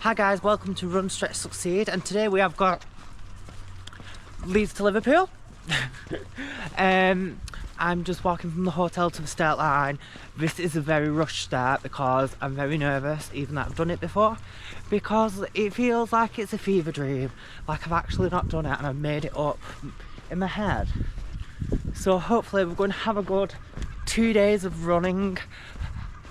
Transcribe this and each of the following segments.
Hi guys, welcome to Run Stretch Succeed, and today we have got Leeds to Liverpool. I'm just walking from the hotel to the start line. This is a very rushed start because I'm very nervous, even though I've done it before, because it feels like it's a fever dream, like I've actually not done it and I've made it up in my head. So hopefully we're going to have a good 2 days of running.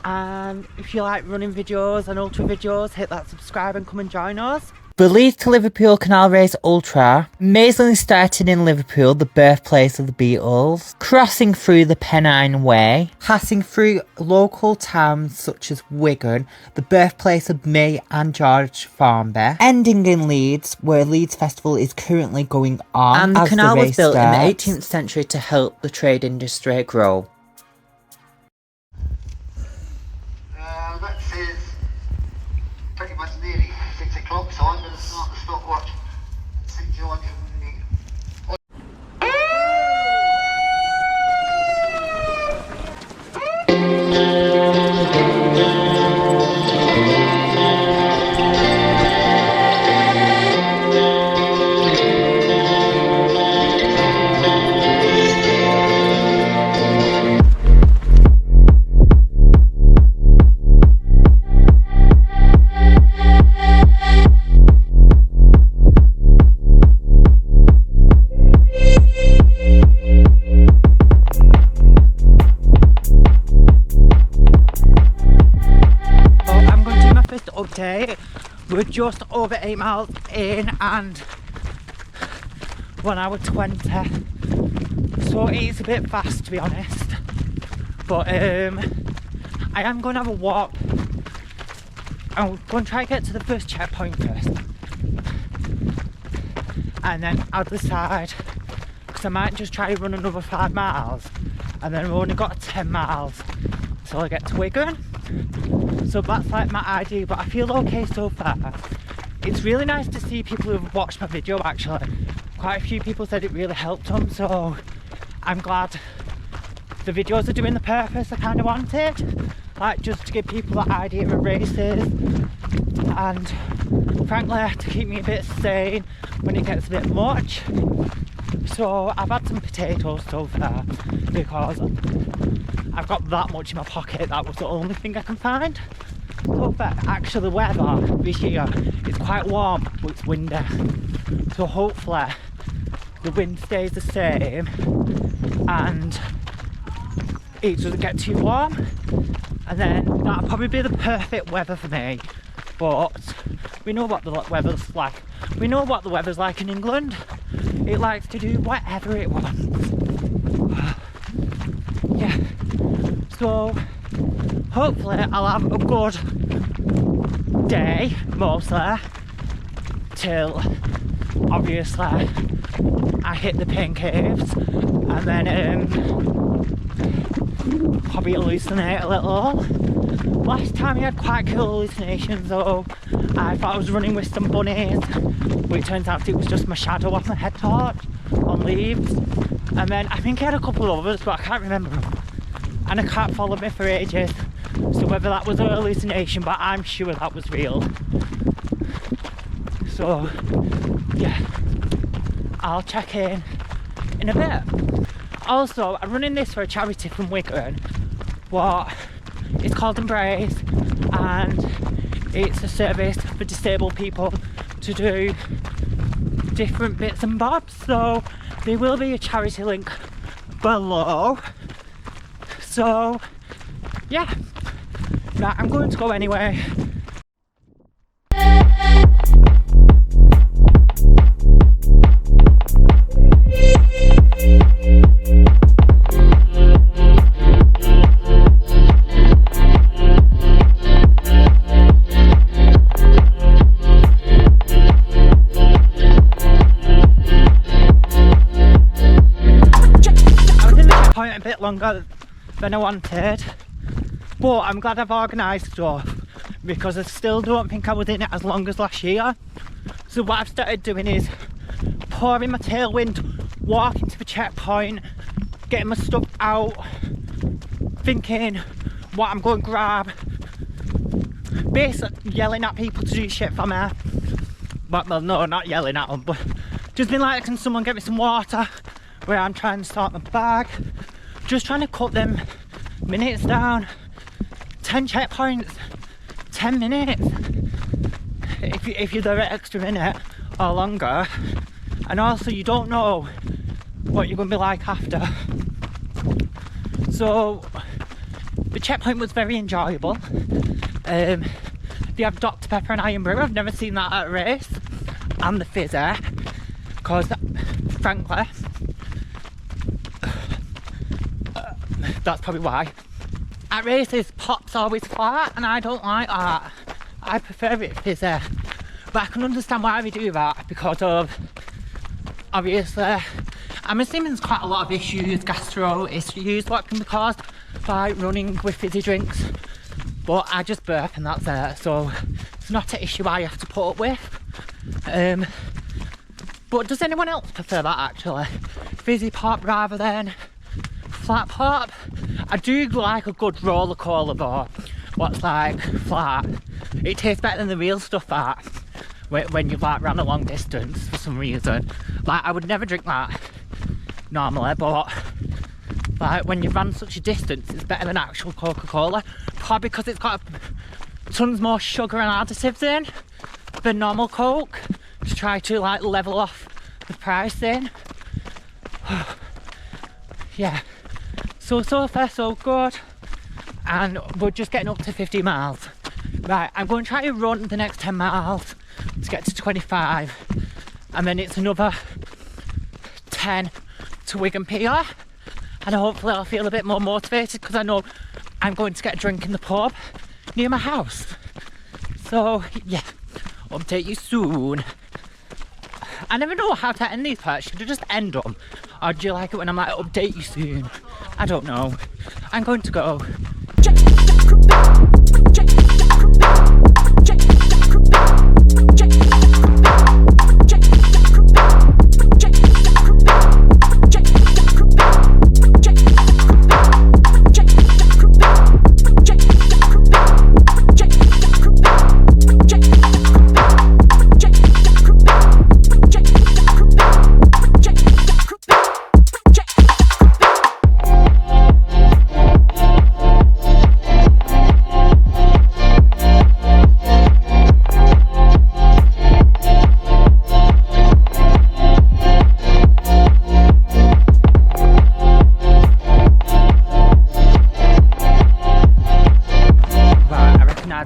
And if you like running videos and ultra videos, hit that subscribe and come and join us. The Leeds to Liverpool Canal Race Ultra amazingly started in Liverpool, the birthplace of the Beatles, crossing through the Pennine Way, passing through local towns such as Wigan, the birthplace of May and George Formby, ending in Leeds, where Leeds Festival is currently going on. And the canal was built in the 18th century to help the trade industry grow. That says pretty much nearly 6 o'clock, so I'm going to start the stopwatch and see George and update. We're just over 8 miles in and 1 hour 20, so it's a bit fast to be honest, but I am going to have a walk. I'm going to try to get to the first checkpoint first and then I'll decide, because I might just try to run another 5 miles and then we've only got 10 miles till I get to Wigan. So that's like my idea, but I feel okay so far. It's really nice to see people who've watched my video actually. Quite a few people said it really helped them, so I'm glad the videos are doing the purpose I kind of wanted. Like just to give people that idea of races and frankly to keep me a bit sane when it gets a bit much. So I've had some potatoes so far because I've got that much in my pocket. That was the only thing I can find. So far, actually the weather this year is quite warm, but it's windy. So hopefully the wind stays the same and it doesn't get too warm. And then that'll probably be the perfect weather for me. But we know what the weather's like. We know what the weather's like in England. It likes to do whatever it wants. Yeah. So hopefully I'll have a good day, mostly, till obviously I hit the pain caves and then probably hallucinate a little. Last time I had quite cool hallucinations though. I thought I was running with some bunnies, but it turns out it was just my shadow off my head torch on Leeds. And then I think I had a couple of others, but I can't remember them. And a cat followed me for ages. So whether that was a hallucination, but I'm sure that was real. So yeah, I'll check in a bit. Also, I'm running this for a charity from Wigan. It's called Embrace, and it's a service for disabled people to do different bits and bobs. So there will be a charity link below. So yeah, right, I'm going to go anyway. A bit longer than I wanted, but I'm glad I've organised stuff because I still don't think I was in it as long as last year. So what I've started doing is pouring my tailwind, walking to the checkpoint, getting my stuff out, thinking what I'm going to grab, basically yelling at people to do shit for me. But, well, no, not yelling at them, but just been like, can someone get me some water? Where I'm trying to start my bag. Just trying to cut them minutes down. 10 checkpoints, 10 minutes. If you're there an extra minute or longer. And also you don't know what you're going to be like after. So the checkpoint was very enjoyable. They have Dr. Pepper and Iron Brew. I've never seen that at a race. And the fizzy, because frankly, that's probably why. At races, pop's always flat, and I don't like that. I prefer it fizzy. But I can understand why we do that, because of, obviously, I'm assuming there's quite a lot of issues, gastro issues, what can be caused by running with fizzy drinks. But I just burp and that's it, so it's not an issue I have to put up with. But does anyone else prefer that actually? Fizzy pop rather than flat pop? I do like a good roller cola though, what's like flat. It tastes better than the real stuff that, when you've like ran a long distance for some reason. Like I would never drink that normally, but like when you've run such a distance, it's better than actual Coca-Cola. Probably because it's got tons more sugar and additives in than normal Coke, to try to like level off the pricing. Yeah, so far so good, and we're just getting up to 50 miles. Right, I'm going to try to run the next 10 miles to get to 25, and then it's another 10 to Wigan Pier, and hopefully I'll feel a bit more motivated because I know I'm going to get a drink in the pub near my house. So yeah, update you soon. I never know how to end these parts. Should I just end them? Or do you like it when I'm like, update you soon? I don't know. I'm going to go.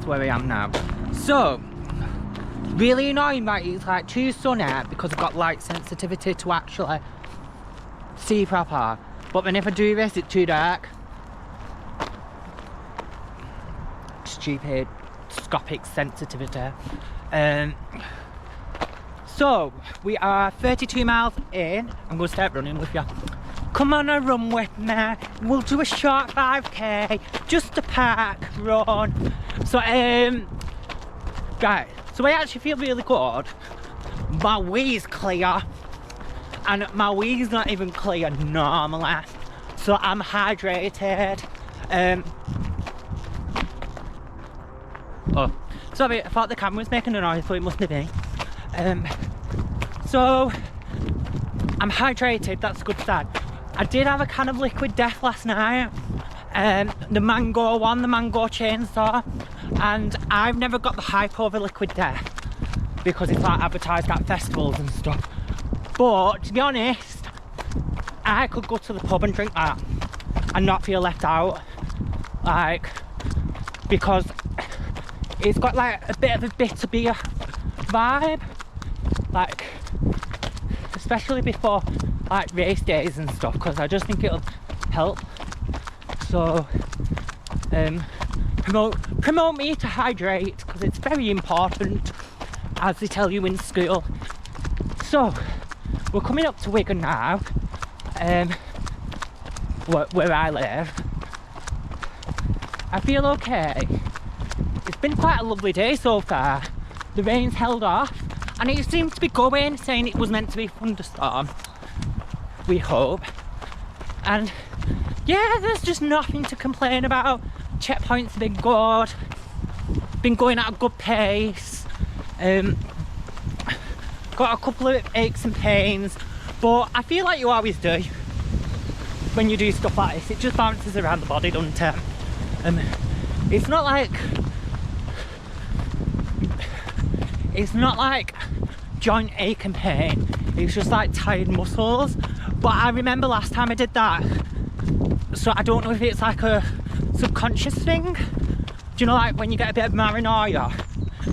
Where I am now. So really annoying that it's like too sunny because I've got light sensitivity to actually see proper, but then if I do this it's too dark. Stupid scopic sensitivity. So we are 32 miles in. I'm going to start running with you. Come on and run with me. We'll do a short 5k, just a park run. So guys, so I actually feel really good. My wee's clear, and my wee's not even clear normally, so I'm hydrated. Oh, sorry, I thought the camera was making a noise, so it mustn't be. So I'm hydrated, that's a good start. I did have a can of Liquid Death last night, the mango one, the mango chainsaw, and I've never got the hype over Liquid Death because it's like advertised at festivals and stuff. But to be honest, I could go to the pub and drink that and not feel left out, like, because it's got like a bit of a bitter beer vibe, like especially before like race days and stuff, because I just think it'll help. So promote me to hydrate, because it's very important, as they tell you in school. So we're coming up to Wigan now, where I live. I feel okay. It's been quite a lovely day so far. The rain's held off and it seems to be going, saying it was meant to be a thunderstorm, we hope. And yeah, there's just nothing to complain about. Checkpoints have been good. been going at a good pace. Got a couple of aches and pains, but I feel like you always do when you do stuff like this. It just bounces around the body, doesn't it? It's not like joint ache and pain. It's just like tired muscles. But I remember last time I did that, so I don't know if it's like a subconscious thing. Do you know, like when you get a bit of paranoia?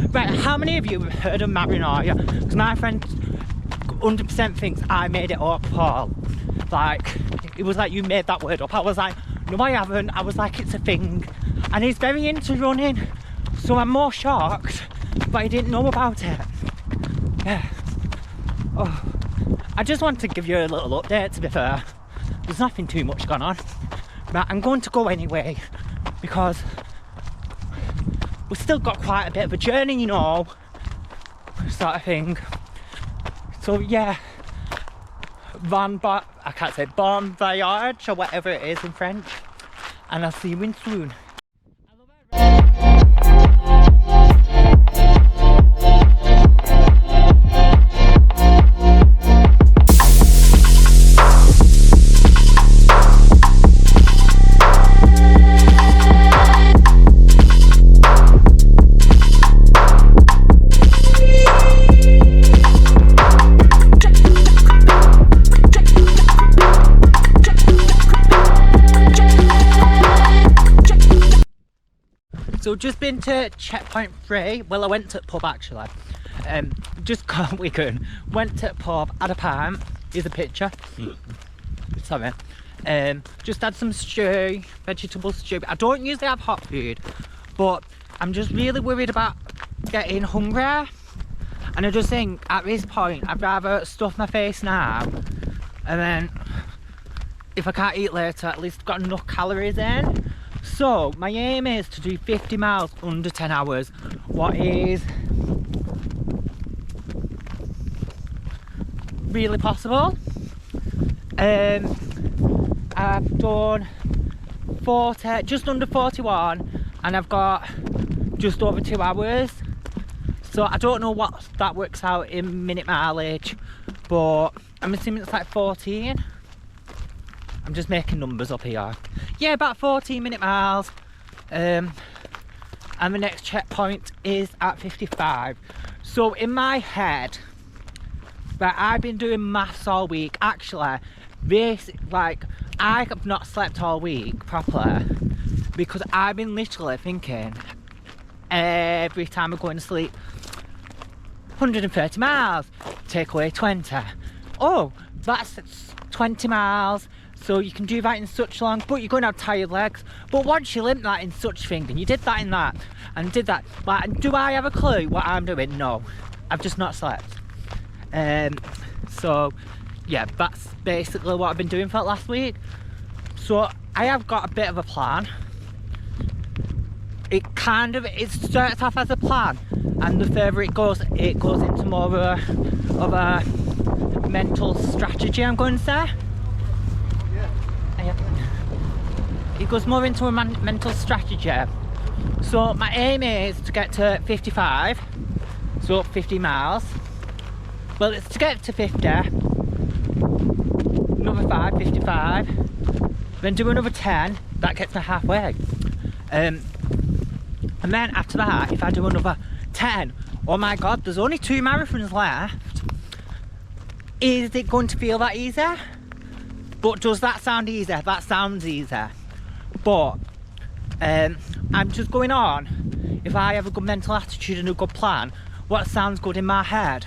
Right, how many of you have heard of paranoia? Because my friend 100% thinks I made it up, Paul. Like, it was like, you made that word up. I was like, no I haven't. I was like, it's a thing. And he's very into running, so I'm more shocked, but I didn't know about it. Yeah. Oh, I just want to give you a little update, to be fair. There's nothing too much going on. But I'm going to go anyway, because we've still got quite a bit of a journey, you know, sort of thing. So yeah, bon voyage, or whatever it is in French, and I'll see you in soon. So just been to checkpoint 3. Well, I went to the pub actually. Just got Wigan. Went to the pub, had a pint. Here's a picture. Sorry. Just had some stew, vegetable stew. I don't usually have hot food, but I'm just really worried about getting hungry. And I just think at this point I'd rather stuff my face now, and then if I can't eat later, at least I've got enough calories in. So my aim is to do 50 miles under 10 hours, what is really possible. I've done 40, just under 41, and I've got just over 2 hours. So I don't know what that works out in minute mileage, but I'm assuming it's like 14. I'm just making numbers up here. Yeah, about 14 minute miles. And the next checkpoint is at 55. So in my head, right, I've been doing maths all week. Actually, this, like, I have not slept all week properly, because I've been literally thinking every time I'm going to sleep, 130 miles, take away 20. Oh, that's 20 miles. So you can do that in such long, but you're going to have tired legs. But once you limp that in such thing, and you did that in that, and did that, like, do I have a clue what I'm doing? No, I've just not slept. So yeah, that's basically what I've been doing for the last week. So I have got a bit of a plan. It starts off as a plan, and the further it goes into more of a mental strategy, I'm going to say. It goes more into a mental strategy. So my aim is to get to 55, so 50 miles. Well, it's to get to 50, another 55, then do another 10, that gets me halfway. And then after that, if I do another 10, oh my god, there's only 2 marathons left. Is it going to feel that easy? But does that sound easy? That sounds easy. But I'm just going on, if I have a good mental attitude and a good plan, what sounds good in my head,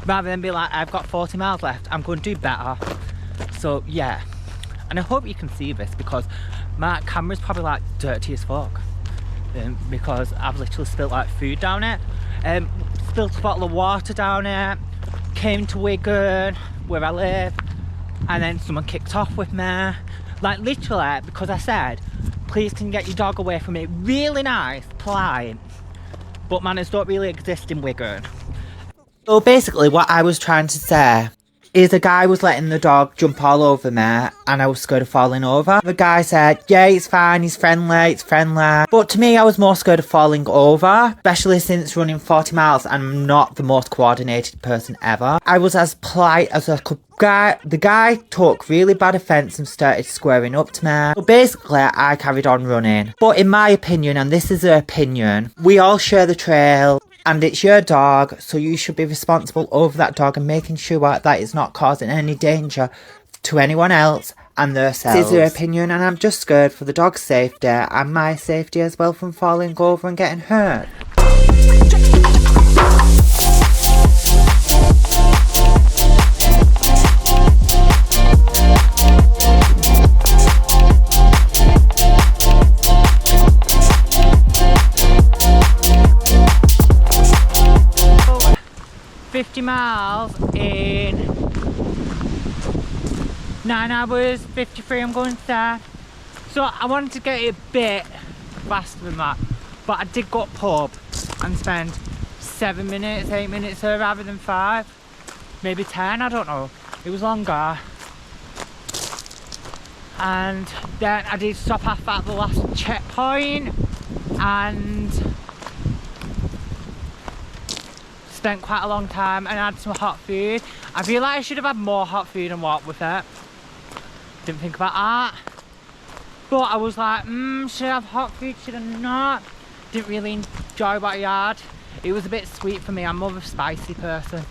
rather than be like, I've got 40 miles left, I'm going to do better. So yeah, and I hope you can see this, because my camera's probably like dirty as fuck, because I've literally spilt like food down it, spilt a bottle of water down it, came to Wigan where I live, and then someone kicked off with me, like literally, because I said, please can you get your dog away from me. Really nice, polite, but manners don't really exist in Wigan. So basically what I was trying to say is a guy was letting the dog jump all over me and I was scared of falling over. The guy said, yeah, it's fine, he's friendly, it's friendly. But to me, I was more scared of falling over, especially since running 40 miles and I'm not the most coordinated person ever. I was as polite as I could. The guy took really bad offence and started squaring up to me. But basically, I carried on running. But in my opinion, and this is an opinion, we all share the trail and it's your dog, so you should be responsible over that dog and making sure that it's not causing any danger to anyone else and themselves. This is your opinion, and I'm just scared for the dog's safety and my safety as well from falling over and getting hurt. Miles in 9 hours 53 I'm going to say. So I wanted to get it a bit faster than that, but I did go to pub and spend 7 minutes, 8 minutes there rather than 5, maybe 10, I don't know, it was longer. And then I did stop off at the last checkpoint and spent quite a long time and had some hot food. I feel like I should have had more hot food and walked with it. Didn't think about that. But I was like, should I have hot food, should I not? Didn't really enjoy what I had. It was a bit sweet for me, I'm more of a spicy person.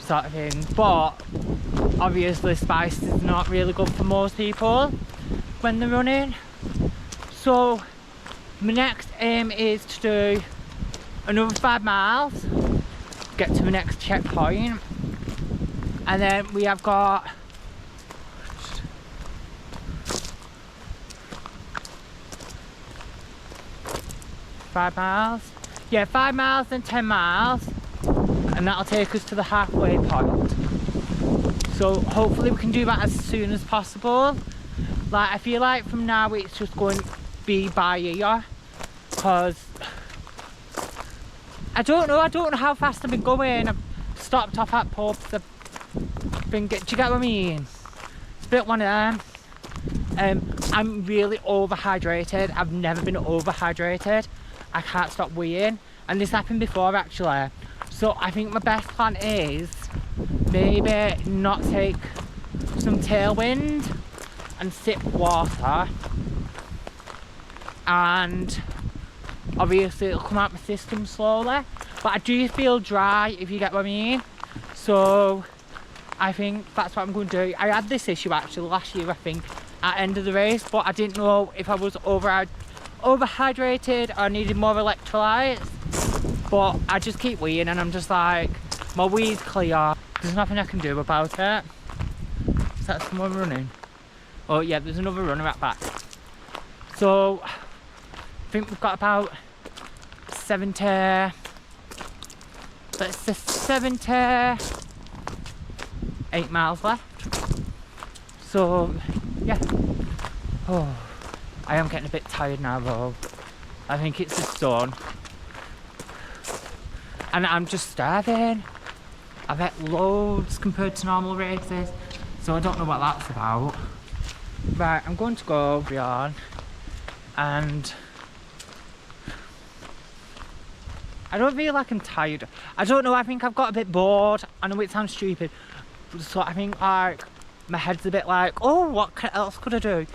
Sort of thing. But obviously spice is not really good for most people when they're running. So my next aim is to do another 5 miles, get to the next checkpoint, and then we have got five miles, yeah, 5 miles and 10 miles, and that'll take us to the halfway point. So hopefully we can do that as soon as possible. Like, I feel like from now it's just going to be by ear, because I don't know how fast I've been going. I've stopped off at pubs, do you get what I mean? It's a bit one of them. I'm really overhydrated. I've never been overhydrated. I can't stop weeing, and this happened before actually. So I think my best plan is maybe not take some tailwind and sip water, and obviously it'll come out my system slowly, but I do feel dry, if you get what I mean. So I think that's what I'm going to do. I had this issue actually last year, I think, at the end of the race, but I didn't know if I was overhydrated or needed more electrolytes. But I just keep weeing and I'm just like, my wee's clear, there's nothing I can do about it. Is that someone running? Oh yeah, there's another runner at back. So I think we've got about 70, let's say 78 miles left. So yeah, oh, I am getting a bit tired now though. I think it's the sun, and I'm just starving. I've ate loads compared to normal races, so I don't know what that's about. Right, I'm going to go beyond, and I don't feel like I'm tired. I don't know, I think I've got a bit bored. I know it sounds stupid, so I think like my head's a bit like, oh, what else could I do?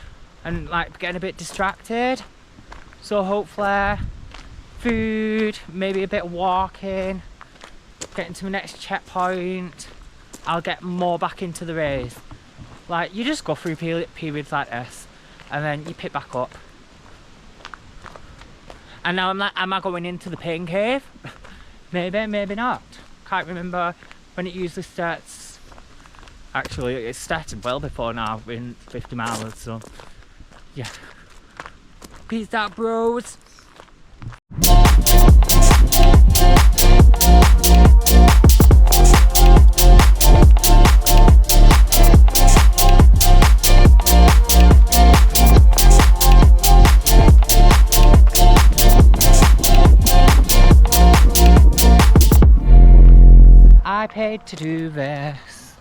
And like getting a bit distracted. So hopefully food, maybe a bit of walking, getting to the next checkpoint, I'll get more back into the race. Like, you just go through periods like this and then you pick back up. And now I'm like, am I going into the pain cave? Maybe, maybe not. Can't remember when it usually starts. Actually, it started well before now, in 50 miles, so yeah. Peace out, bros. I paid to do this?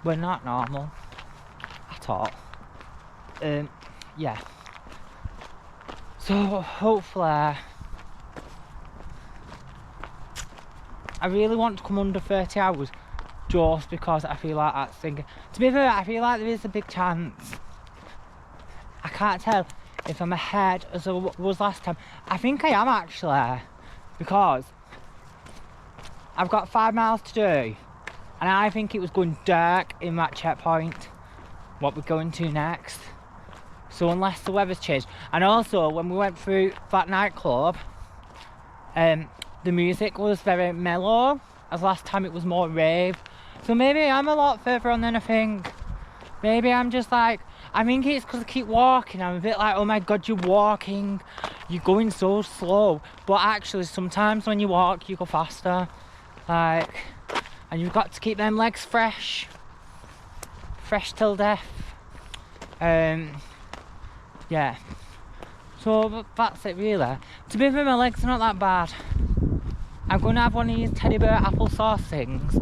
We're not normal at all. Yeah. So hopefully, I really want to come under 30 hours just because I feel like that's thinking. To be fair, I feel like there is a big chance. I can't tell if I'm ahead as I was last time. I think I am actually, because I've got 5 miles to do, and I think it was going dark in that checkpoint, what we're going to next. So unless the weather's changed. And also, when we went through that nightclub, the music was very mellow, as last time it was more rave. So maybe I'm a lot further on than I think. Maybe I'm just like, I think it's because I keep walking. I'm a bit like, oh my god, you're walking, you're going so slow. But actually, sometimes when you walk, you go faster. Like, and you've got to keep them legs fresh till death. Yeah. So that's it really. To be fair, my legs are not that bad. I'm going to have one of these teddy bear applesauce things,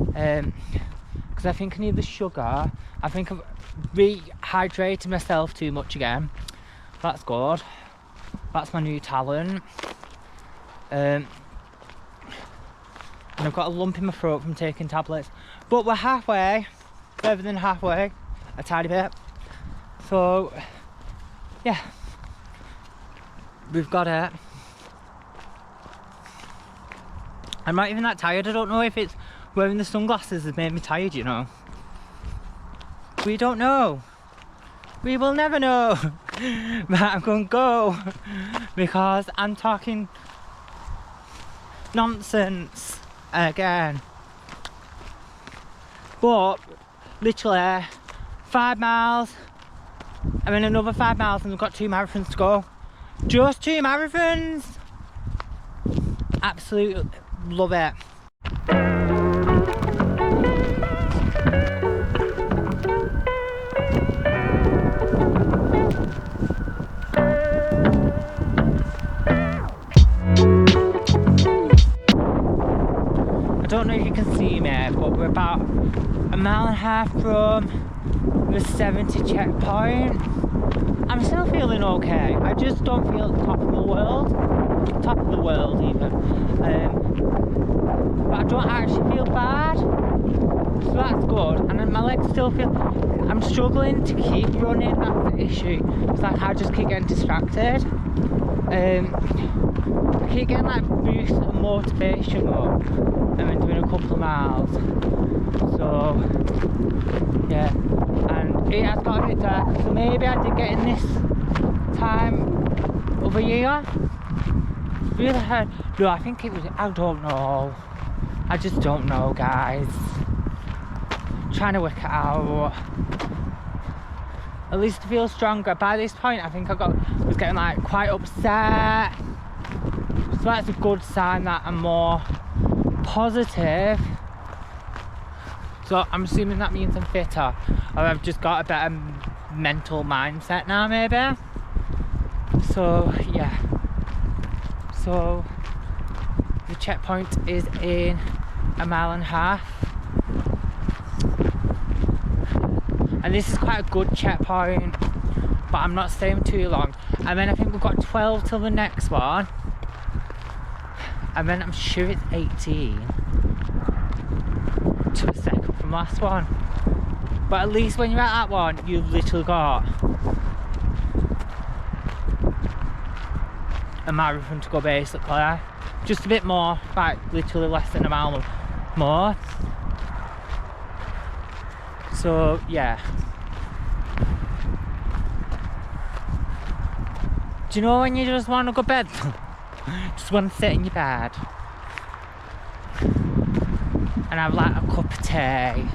because I think I need the sugar. I think I've rehydrated myself too much again. That's good. That's my new talent. And I've got a lump in my throat from taking tablets. But we're halfway, further than halfway, a tiny bit. So, yeah. We've got it. I'm not even that tired. I don't know if it's wearing the sunglasses has made me tired, you know. We don't know. We will never know. But I'm going to go because I'm talking nonsense again. But literally 5 miles. I'm in another 5 miles and we've got 2 marathons to go. Just 2 marathons. Absolutely love it. I don't know if you can see me, but we're about 1.5 miles from the 70 checkpoint. I'm still feeling okay. I just don't feel at the top of the world. Top of the world even. But I don't actually feel bad. So that's good. And then my legs still feel... I'm struggling to keep running, that's the issue. It's like I just keep getting distracted. I keep getting like boost and motivation up. And then doing a couple of miles. So, yeah. And it has got a bit dark. So maybe I did get in this time of a year. Really hard. No, I think it was, I don't know. I just don't know, guys. Trying to work it out. At least I feel stronger. By this point, I think was getting like quite upset. So that's a good sign that I'm more positive. So I'm assuming that means I'm fitter. Or I've just got a better mental mindset now, maybe. So, yeah. So the checkpoint is in 1.5 miles, and this is quite a good checkpoint, but I'm not staying too long. And then I think we've got 12 till the next one, and then I'm sure it's 18 to the second from last one. But at least when you're at that one, you've literally got a marathon to go basically. Just a bit more, like literally less than 1 mile more. So yeah. Do you know when you just want to go to bed? Just want to sit in your bed and have like a cup of tea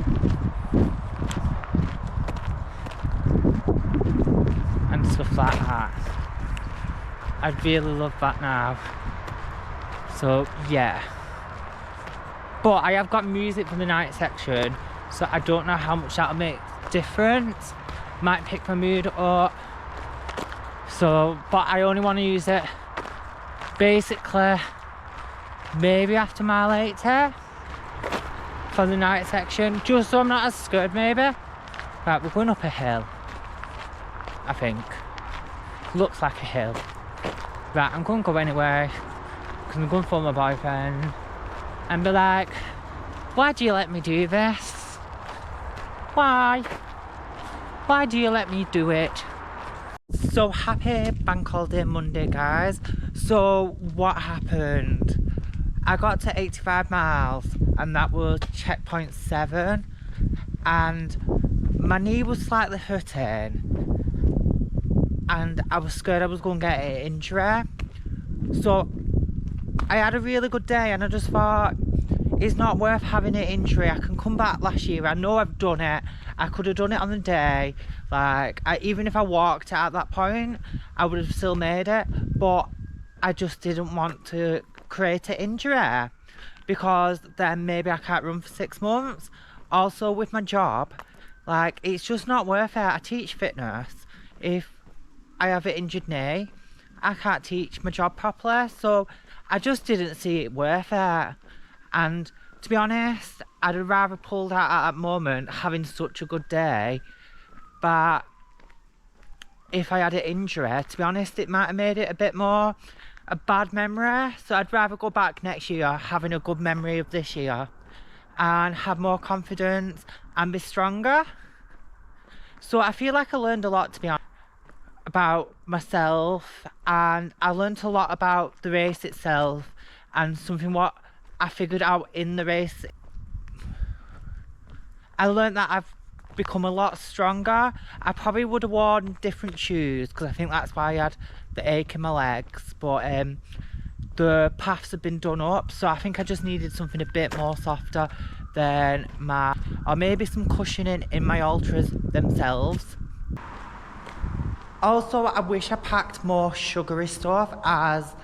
and stuff like that. I'd really love that now. So yeah. But I have got music from the night section, so I don't know how much that'll make difference. Might pick my mood up. So, but I only want to use it basically maybe after mile 80. for the night section, just so I'm not as scared maybe. Right, we're going up a hill, I think. Looks like a hill. Right, I'm going to go anyway, because I'm going to phone my boyfriend and be like, why do you let me do this? Why? Why do you let me do it? So happy bank holiday Monday, guys. So what happened? I got to 85 miles and that was checkpoint 7, and my knee was slightly hurting and I was scared I was going to get an injury. So I had a really good day and I just thought, it's not worth having an injury. I can come back last year. I know I've done it. I could have done it on the day. Like, even if I walked at that point, I would have still made it. But I just didn't want to create an injury, because then maybe I can't run for 6 months. Also, with my job, like, it's just not worth it. I teach fitness. If I have an injured knee, I can't teach my job properly. So I just didn't see it worth it. And to be honest, I'd have rather pulled out at that moment, having such a good day. But if I had an injury, to be honest, it might have made it a bit more a bad memory. So I'd rather go back next year having a good memory of this year and have more confidence and be stronger. So I feel like I learned a lot, to be honest, about myself, and I learned a lot about the race itself, and something what I figured out in the race. I learned that I've become a lot stronger. I probably would have worn different shoes, because I think that's why I had the ache in my legs, but the paths have been done up, so I think I just needed something a bit more softer than or maybe some cushioning in my ultras themselves. Also, I wish I packed more sugary stuff, as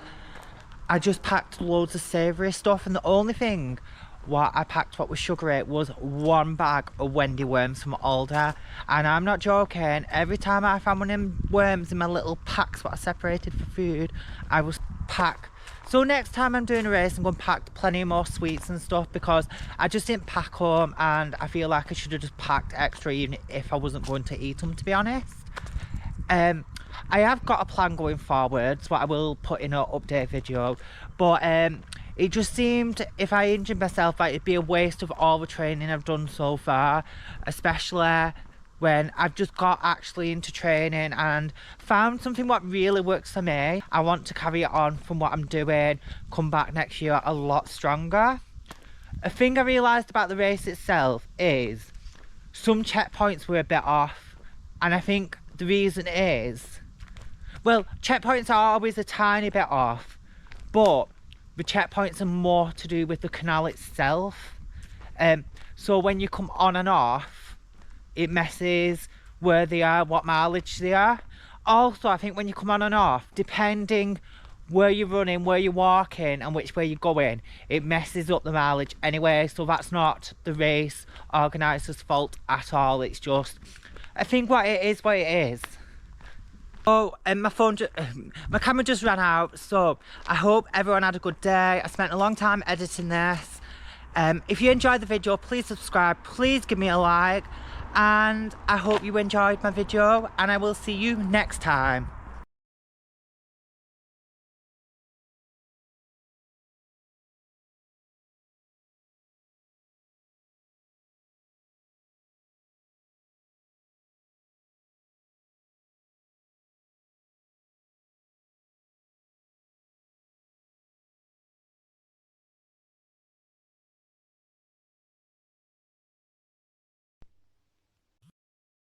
I just packed loads of savoury stuff, and the only thing what I packed what was sugary was 1 bag of Wendy worms from Aldi. And I'm not joking, every time I found one of them worms in my little packs what I separated for food, I was pack. So next time I'm doing a race, I'm going to pack plenty more sweets and stuff, because I just didn't pack them, and I feel like I should have just packed extra even if I wasn't going to eat them, to be honest. I have got a plan going forwards, what I will put in an update video, but it just seemed, if I injured myself, like, it'd be a waste of all the training I've done so far, especially when I've just got actually into training and found something what really works for me. I want to carry it on from what I'm doing, come back next year a lot stronger. A thing I realised about the race itself is some checkpoints were a bit off, and I think the reason is, well, checkpoints are always a tiny bit off, but the checkpoints are more to do with the canal itself. So when you come on and off, it messes where they are, what mileage they are. Also, I think when you come on and off, depending where you're running, where you're walking and which way you're going, it messes up the mileage anyway. So that's not the race organisers' fault at all. It's just, I think what it is. Oh, and my camera just ran out, so I hope everyone had a good day. I spent a long time editing this. If you enjoyed the video, please subscribe, please give me a like, and I hope you enjoyed my video, and I will see you next time.